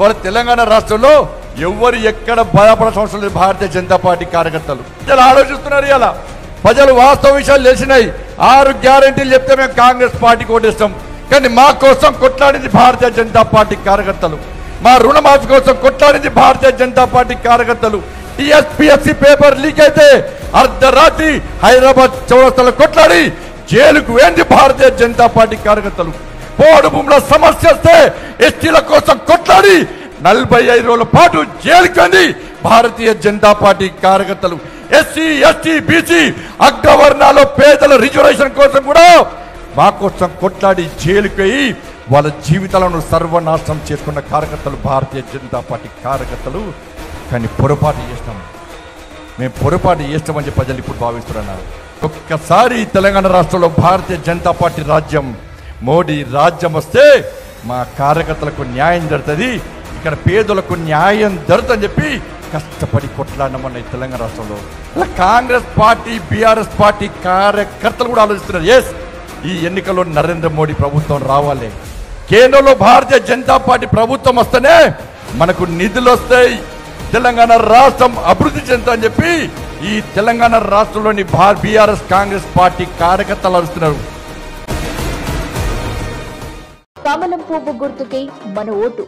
వాళ్ళ తెలంగాణ రాష్ట్రంలో ఎవరు ఎక్కడ భయపడాల్సిన అవసరం లేదు. భారతీయ జనతా పార్టీ కార్యకర్తలు ఇలా ఆలోచిస్తున్నారు. ఇలా ప్రజలు వాస్తవ విషయాలు తెలిసినాయి. 6 గ్యారెంటీలు చెప్తే మేము కాంగ్రెస్ పార్టీకి ఓటేస్తాం, కానీ మా కోసం కొట్లాడింది భారతీయ జనతా పార్టీ కార్యకర్తలు. మా రుణమాఫీ కోసం కొట్లాడింది భారతీయ జనతా పార్టీ కార్యకర్తలు. టీఎస్పీఎస్సీ పేపర్ లీక్ అయితే అర్ధరాత్రి హైదరాబాద్ చౌరస్తాలో కొట్లాడి జైలుకు వేంది భారతీయ జనతా పార్టీ కార్యకర్తలు. పోడు భూముల సమస్య వస్తే ఎస్టీల కోసం కొట్లాడి 45 రోజుల పాటు జైలుకు వెంది భారతీయ జనతా పార్టీ కార్యకర్తలు. ఎస్సీ ఎస్టీ బీసీ అగ్రవర్ణాల్లో పేదల రిజర్వేషన్ కోసం కూడా మా కోసం కొట్లాడి జైలుకు వెయ్యి వాళ్ళ జీవితాలను సర్వనాశనం చేసుకున్న కార్యకర్తలు భారతీయ జనతా పార్టీ కార్యకర్తలు. కానీ పొరపాటు చేస్తాం, మేము పొరపాటు చేస్తామని చెప్పి ప్రజలు ఇప్పుడు భావిస్తున్నారు. ఒక్కసారి తెలంగాణ రాష్ట్రంలో భారతీయ జనతా పార్టీ రాజ్యం, మోడీ రాజ్యం వస్తే మా కార్యకర్తలకు న్యాయం జరుగుతుంది, ఇక్కడ పేదలకు న్యాయం జరుగుతుందని చెప్పి కష్టపడి కొట్లాడమన్న తెలంగాణ రాష్ట్రంలో అలా కాంగ్రెస్ పార్టీ బీఆర్ఎస్ పార్టీ కార్యకర్తలు కూడా ఆలోచిస్తున్నారు. ఎస్, ఈ ఎన్నికల్లో నరేంద్ర మోడీ ప్రభుత్వం రావాలి, కేంద్రంలో భారతీయ జనతా పార్టీ ప్రభుత్వం వస్తేనే మనకు నిధులు వస్తాయి, తెలంగాణ రాష్ట్రం అభివృద్ధి చెందుతుందని చెప్పి ఈ తెలంగాణ రాష్ట్రంలోని బీఆర్ఎస్ కాంగ్రెస్ పార్టీ కార్యకర్తలు అరుస్తున్నారు. కమలం పువ్వు గుర్తుకి మన ఓటు.